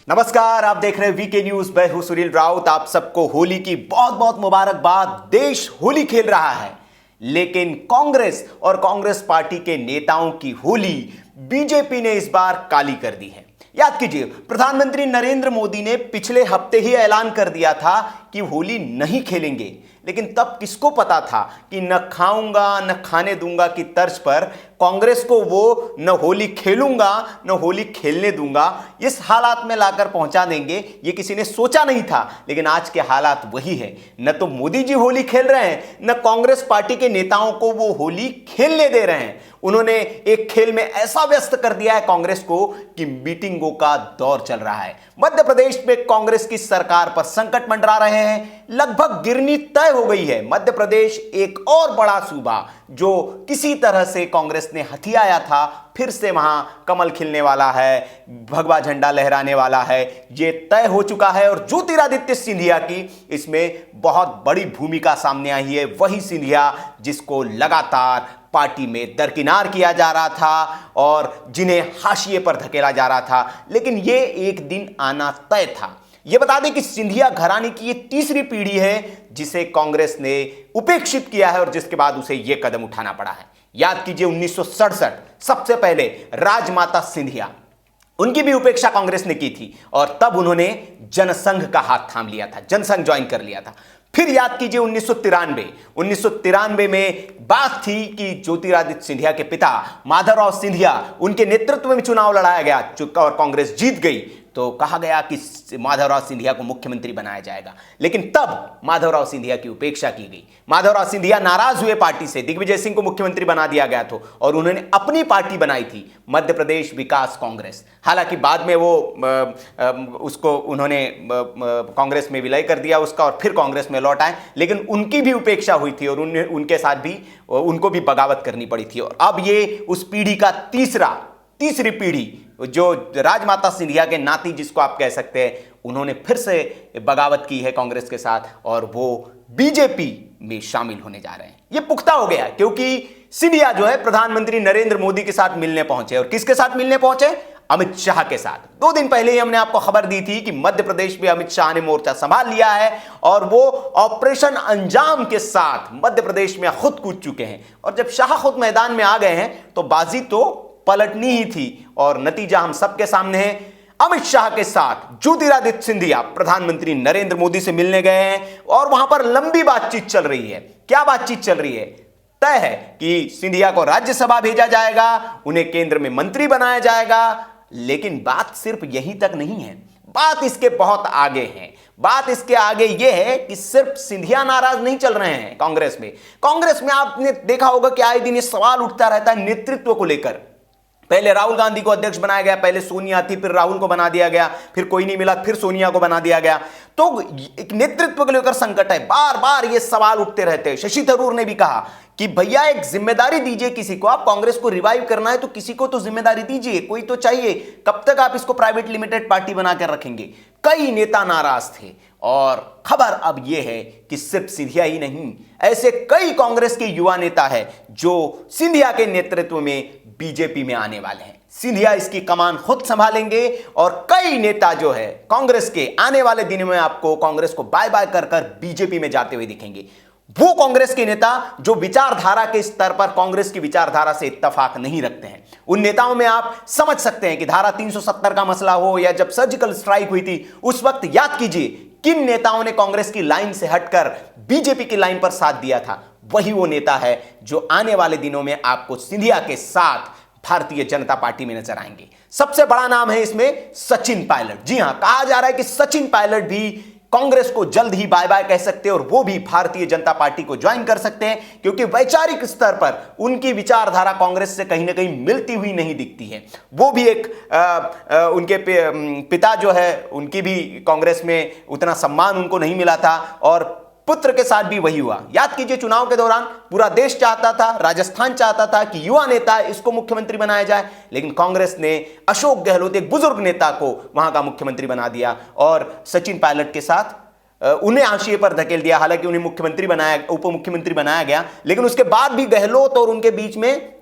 नमस्कार, आप देख रहे हैं वीके न्यूज। मैं हूं सुनील राउत। आप सबको होली की बहुत बहुत मुबारकबाद। देश होली खेल रहा है, लेकिन कांग्रेस और कांग्रेस पार्टी के नेताओं की होली बीजेपी ने इस बार काली कर दी है। याद कीजिए, प्रधानमंत्री नरेंद्र मोदी ने पिछले हफ्ते ही ऐलान कर दिया था कि होली नहीं खेलेंगे, लेकिन तब किसको पता था कि न खाऊंगा न खाने दूंगा की तर्ज पर कांग्रेस को वो न होली खेलूंगा न होली खेलने दूंगा इस हालात में लाकर पहुंचा देंगे। ये किसी ने सोचा नहीं था, लेकिन आज के हालात वही है। न तो मोदी जी होली खेल रहे हैं, न कांग्रेस पार्टी के नेताओं को वो होली खेलने दे रहे हैं। उन्होंने एक खेल में ऐसा व्यस्त कर दिया है कांग्रेस को कि मीटिंगों का दौर चल रहा है। मध्य प्रदेश में कांग्रेस की सरकार पर संकट मंडरा रहे हैं। लगभग गिरनी तय हो गई है। मध्य प्रदेश एक और बड़ा सूबा जो किसी तरह से कांग्रेस ने हथियाया था, फिर से वहां कमल खिलने वाला है, भगवा झंडा लहराने वाला है, ये तय हो चुका है। और ज्योतिरादित्य सिंधिया की इसमें बहुत बड़ी भूमिका सामने आई है। वही सिंधिया जिसको लगातार पार्टी में दरकिनार किया जा रहा था और जिन्हें हाशिए पर धकेला जा रहा था, लेकिन यह एक दिन आना तय था। यह बता दें कि सिंधिया घराने की यह तीसरी पीढ़ी है जिसे कांग्रेस ने उपेक्षित किया है और जिसके बाद उसे यह कदम उठाना पड़ा है। याद कीजिए, 1967 सबसे पहले राजमाता सिंधिया, उनकी भी उपेक्षा कांग्रेस ने की थी और तब उन्होंने जनसंघ का हाथ थाम लिया था, जनसंघ ज्वाइन कर लिया था। फिर याद कीजिए 1993 में बात थी कि ज्योतिरादित्य सिंधिया के पिता माधवराव सिंधिया, उनके नेतृत्व में चुनाव लड़ाया गया और कांग्रेस जीत गई, तो कहा गया कि माधवराव सिंधिया को मुख्यमंत्री बनाया जाएगा। लेकिन तब माधवराव सिंधिया की उपेक्षा की गई। माधवराव सिंधिया नाराज हुए पार्टी से, दिग्विजय सिंह को मुख्यमंत्री बना दिया गया था और उन्होंने अपनी पार्टी बनाई थी, मध्य प्रदेश विकास कांग्रेस। हालांकि बाद में वो उसको उन्होंने कांग्रेस में विलय कर दिया उसका और फिर कांग्रेस में लौट आए, लेकिन उनकी भी उपेक्षा हुई थी और उनके साथ भी उनको भी बगावत करनी पड़ी थी। और अब ये उस पीढ़ी का तीसरी पीढ़ी, जो राजमाता सिंधिया के नाती जिसको आप कह सकते हैं, उन्होंने फिर से बगावत की है कांग्रेस के साथ और वो बीजेपी में शामिल होने जा रहे हैं। ये पुख्ता हो गया क्योंकि सिंधिया जो है प्रधानमंत्री नरेंद्र मोदी के साथ मिलने पहुंचे। और किसके साथ मिलने पहुंचे? अमित शाह के साथ। 2 दिन पहले ही हमने आपको खबर दी थी कि मध्य प्रदेश में अमित शाह ने मोर्चा संभाल लिया है और वो ऑपरेशन अंजाम के साथ मध्य प्रदेश में खुद कूद चुके हैं। और जब शाह खुद मैदान में आ गए हैं तो बाजी तो पलटनी ही थी और नतीजा हम सबके सामने है। अमित शाह के साथ ज्योतिरादित्य सिंधिया प्रधानमंत्री नरेंद्र मोदी से मिलने गए हैं और वहां पर लंबी बातचीत चल रही है। क्या बातचीत चल रही है? तय है कि सिंधिया को राज्यसभा भेजा जाएगा, उन्हें केंद्र में मंत्री बनाया जाएगा। लेकिन बात सिर्फ यहीं तक नहीं है, बात इसके बहुत आगे है। बात इसके आगे यह है कि सिर्फ सिंधिया नाराज नहीं चल रहे हैं कांग्रेस में आपने देखा होगा कि आए दिन ये सवाल उठता रहता है नेतृत्व को लेकर। पहले राहुल गांधी को अध्यक्ष बनाया गया, पहले सोनिया थी, फिर राहुल को बना दिया गया, फिर कोई नहीं मिला, फिर सोनिया को बना दिया गया। तो एक नेतृत्व को लेकर संकट है, बार बार ये सवाल उठते रहते हैं। शशि थरूर ने भी कहा कि भैया एक जिम्मेदारी दीजिए किसी को, आप कांग्रेस को रिवाइव करना है तो किसी को तो जिम्मेदारी दीजिए, कोई तो चाहिए। कब तक आप इसको प्राइवेट लिमिटेड पार्टी बनाकर रखेंगे? कई नेता नाराज थे और खबर अब यह है कि सिर्फ सिंधिया ही नहीं, ऐसे कई कांग्रेस के युवा नेता है जो सिंधिया के नेतृत्व में बीजेपी में आने वाले हैं। सिंधिया इसकी कमान खुद संभालेंगे और कई नेता जो है कांग्रेस के आने वाले दिनों में आपको कांग्रेस को बाय बाय कर बीजेपी में जाते हुए दिखेंगे। वो कांग्रेस के नेता जो विचारधारा के स्तर पर कांग्रेस की विचारधारा से इत्तेफाक नहीं रखते हैं। उन नेताओं में आप समझ सकते हैं कि धारा 370 का मसला हो या जब सर्जिकल स्ट्राइक हुई थी उस वक्त याद कीजिए किन नेताओं ने कांग्रेस की लाइन से हटकर बीजेपी की लाइन पर साथ दिया था। वही वो नेता है जो आने वाले दिनों में आपको सिंधिया के साथ भारतीय जनता पार्टी में नजर आएंगे। सबसे बड़ा नाम है इसमें सचिन पायलट। जी हां, कहा जा रहा है कि सचिन पायलट भी कांग्रेस को जल्द ही बाय बाय कह सकते हैं और वो भी भारतीय जनता पार्टी को ज्वाइन कर सकते हैं, क्योंकि वैचारिक स्तर पर उनकी विचारधारा कांग्रेस से कहीं ना कहीं मिलती हुई नहीं दिखती है। वो भी एक उनके पिता जो है उनकी भी कांग्रेस में उतना सम्मान उनको नहीं मिला था और पुत्र के साथ भी वही हुआ। याद कीजिए, चुनाव के दौरान पूरा देश चाहता था, राजस्थान चाहता था कि युवा नेता इसको मुख्यमंत्री बनाया जाए, लेकिन कांग्रेस ने अशोक गहलोत एक बुजुर्ग नेता को वहां का मुख्यमंत्री बना दिया और सचिन पायलट के साथ उन्हें हाशिए पर धकेल दिया। हालांकि उन्हें उप मुख्यमंत्री बनाया गया, लेकिन उसके बाद भी गहलोत और उनके बीच में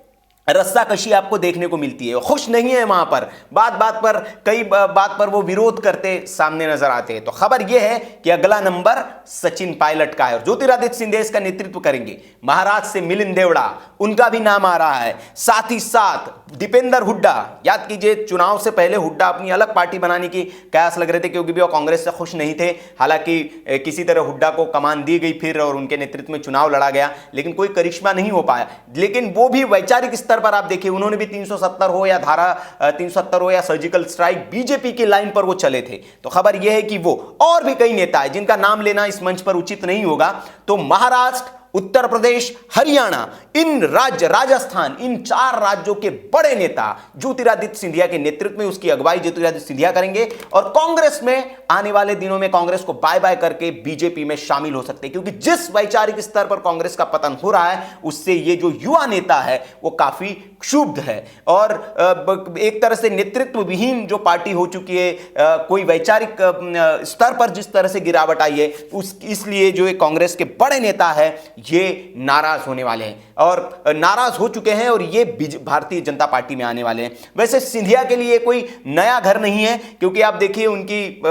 रस्साकशी आपको देखने को मिलती है। खुश नहीं है वहां पर, कई बात पर वो विरोध करते सामने नजर आते हैं। तो खबर यह है कि अगला नंबर सचिन पायलट का है और ज्योतिरादित्य सिंधिया इसका नेतृत्व करेंगे। महाराष्ट्र से मिलिंद देवड़ा, उनका भी नाम आ रहा है। साथ ही साथ दीपेंद्र हुड्डा, याद कीजिए चुनाव से पहले हुड्डा अपनी अलग पार्टी बनाने की कयास लग रहे थे क्योंकि वो कांग्रेस से खुश नहीं थे। हालांकि किसी तरह हुड्डा को कमान दी गई फिर और उनके नेतृत्व में चुनाव लड़ा गया, लेकिन कोई करिश्मा नहीं हो पाया। लेकिन वो भी वैचारिक स्तर पर आप देखिए, उन्होंने भी 370 हो या धारा 370 हो या सर्जिकल स्ट्राइक, बीजेपी की लाइन पर वो चले थे। तो खबर यह है कि वो और भी कई नेता है जिनका नाम लेना इस मंच पर उचित नहीं होगा। तो महाराष्ट्र, उत्तर प्रदेश, हरियाणा, इन राज्य, राजस्थान, इन 4 राज्यों के बड़े नेता ज्योतिरादित्य सिंधिया के नेतृत्व में, उसकी अगुवाई ज्योतिरादित्य सिंधिया करेंगे और कांग्रेस में आने वाले दिनों में कांग्रेस को बाय बाय करके बीजेपी में शामिल हो सकते हैं। क्योंकि जिस वैचारिक स्तर पर कांग्रेस का पतन हो रहा है उससे ये जो युवा नेता है वो काफी क्षुब्ध है और एक तरह से नेतृत्व विहीन जो पार्टी हो चुकी है, कोई वैचारिक स्तर पर जिस तरह से गिरावट आई है इसलिए जो कांग्रेस के बड़े नेता है ये नाराज होने वाले हैं और नाराज हो चुके हैं और ये भारतीय जनता पार्टी में आने वाले हैं। वैसे सिंधिया के लिए कोई नया घर नहीं है क्योंकि आप देखिए उनकी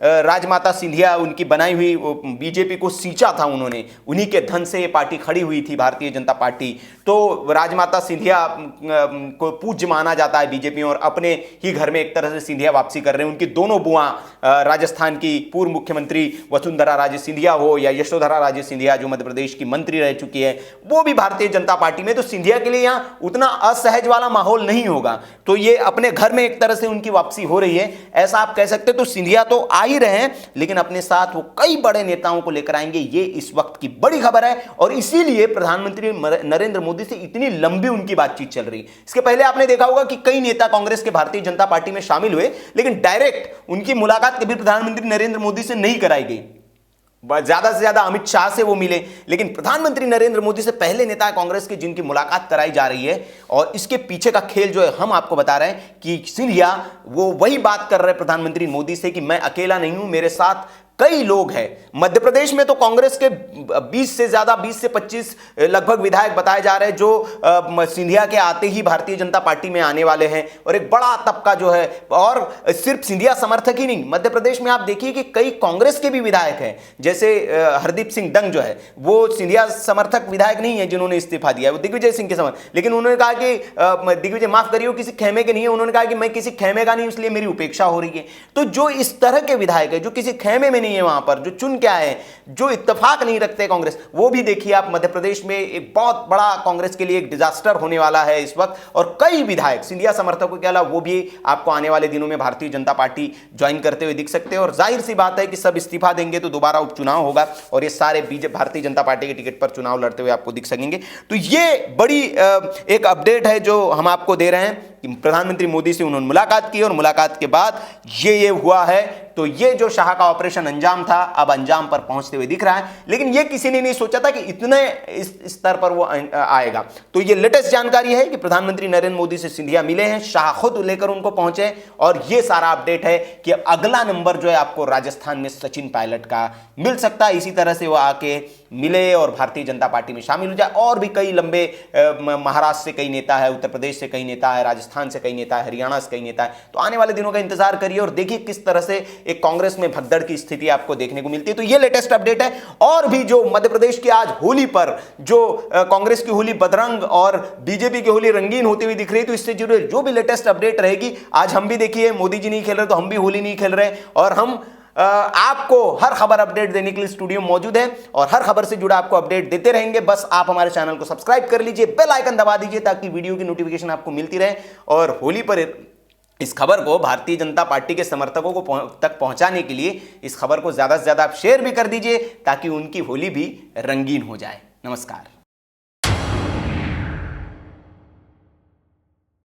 राजमाता सिंधिया, उनकी बनाई हुई बीजेपी को सींचा था उन्होंने, उन्हीं के धन से ये पार्टी खड़ी हुई थी भारतीय जनता पार्टी। तो राजमाता सिंधिया को पूज्य माना जाता है बीजेपी और अपने ही घर में एक तरह से सिंधिया वापसी कर रहे हैं। उनकी दोनों बुआ राजस्थान की पूर्व मुख्यमंत्री वसुंधरा राजे सिंधिया हो या यशोधरा राजे सिंधिया जो मध्य प्रदेश की मंत्री रह चुकी है, वो भी भारतीय जनता पार्टी में। तो सिंधिया के लिए यहां उतना असहज वाला माहौल नहीं होगा। तो ये अपने घर में एक तरह से उनकी वापसी हो रही है, ऐसा आप कह सकते। तो सिंधिया तो आ ही रहे हैं लेकिन अपने साथ वो कई बड़े नेताओं को लेकर आएंगे, ये इस वक्त की बड़ी खबर है और इसीलिए प्रधानमंत्री नरेंद्र मोदी से इतनी लंबी उनकी बातचीत चल रही है। इसके पहले आपने देखा होगा कि कई नेता कांग्रेस के भारतीय जनता पार्टी में शामिल हुए लेकिन डायरेक्ट उनकी मुलाकात कभी प्रधानमंत्री नरेंद्र मोदी से नहीं कराई गई। ज्यादा से ज्यादा अमित शाह से वो मिले, लेकिन प्रधानमंत्री नरेंद्र मोदी से पहले नेता कांग्रेस के जिनकी मुलाकात कराई जा रही है। और इसके पीछे का खेल जो है हम आपको बता रहे हैं कि सिंधिया वो वही बात कर रहे हैं प्रधानमंत्री मोदी से कि मैं अकेला नहीं हूं, मेरे साथ कई लोग हैं। मध्य प्रदेश में तो कांग्रेस के 20 से ज्यादा 20 से 25 लगभग विधायक बताए जा रहे हैं जो सिंधिया के आते ही भारतीय जनता पार्टी में आने वाले हैं और एक बड़ा तबका जो है, और सिर्फ सिंधिया समर्थक ही नहीं, मध्य प्रदेश में आप देखिए कि कई कांग्रेस के भी विधायक हैं। जैसे हरदीप सिंह डंग जो है वो सिंधिया समर्थक विधायक नहीं है जिन्होंने इस्तीफा दिया है, वो दिग्विजय सिंह के समर्थक, लेकिन उन्होंने कहा कि दिग्विजय माफ करिए किसी खेमे के नहीं है, उन्होंने कहा कि मैं किसी खेमे का नहीं इसलिए मेरी उपेक्षा हो रही है। तो जो इस तरह के विधायक है जो किसी खेमे में नहीं है, वहां पर जो चुन के आए, जो इत्तेफाक नहीं रखते कांग्रेस, वो भी देखिए आप मध्य प्रदेश में एक बहुत बड़ा कांग्रेस के लिए एक डिजास्टर होने वाला है इस वक्त। और कई विधायक सिंधिया समर्थकों के अलावा वो भी आपको आने वाले दिनों में भारतीय जनता पार्टी ज्वाइन करते हुए दिख सकते हैं। और जाहिर सी बात है कि सब इस्तीफा देंगे तो दोबारा उपचुनाव होगा और ये सारे भारतीय जनता पार्टी के टिकट पर चुनाव लड़ते हुए आपको दिख सकेंगे। तो ये बड़ी एक अपडेट है जो हम आपको दे रहे हैं कि प्रधानमंत्री मोदी से उन्होंने मुलाकात की और मुलाकात के बाद ये हुआ है। तो ये जो शाह का ऑपरेशन अंजाम था अब अंजाम पर पहुंचते हुए दिख रहा है, लेकिन ये किसी ने नहीं सोचा था कि इतने इस स्तर पर वो आएगा। तो ये लेटेस्ट जानकारी है कि प्रधानमंत्री नरेंद्र मोदी से सिंधिया मिले हैं, शाह खुद लेकर उनको पहुंचे और ये सारा अपडेट है कि अगला नंबर जो है आपको राजस्थान में सचिन पायलट का मिल सकता है। इसी तरह से वो आके मिले और भारतीय जनता पार्टी में शामिल हो जाए। और भी कई लंबे महाराष्ट्र से कई नेता है, उत्तर प्रदेश से कई नेता है, राजस्थान से कई नेता है, हरियाणा से कई नेता है। तो आने वाले दिनों का इंतजार करिए और देखिए किस तरह से एक कांग्रेस में भगदड़ की स्थिति आपको देखने को मिलती है। तो ये लेटेस्ट अपडेट है। और भी जो मध्य प्रदेश की आज होली पर जो कांग्रेस की होली बदरंग और बीजेपी की होली रंगीन होती हुई दिख रही है, तो इससे जुड़े जो भी लेटेस्ट अपडेट रहेगी, आज हम भी देखिए मोदी जी नहीं खेल रहे तो हम भी होली नहीं खेल रहे और हम आपको हर खबर अपडेट देने के लिए स्टूडियो मौजूद है और हर खबर से जुड़ा आपको अपडेट देते रहेंगे। बस आप हमारे चैनल को सब्सक्राइब कर लीजिए, बेल आइकन दबा दीजिए ताकि वीडियो की नोटिफिकेशन आपको मिलती रहे। और होली पर इस खबर को भारतीय जनता पार्टी के समर्थकों को तक पहुंचाने के लिए इस खबर को ज्यादा से ज्यादा आप शेयर भी कर दीजिए ताकि उनकी होली भी रंगीन हो जाए। नमस्कार।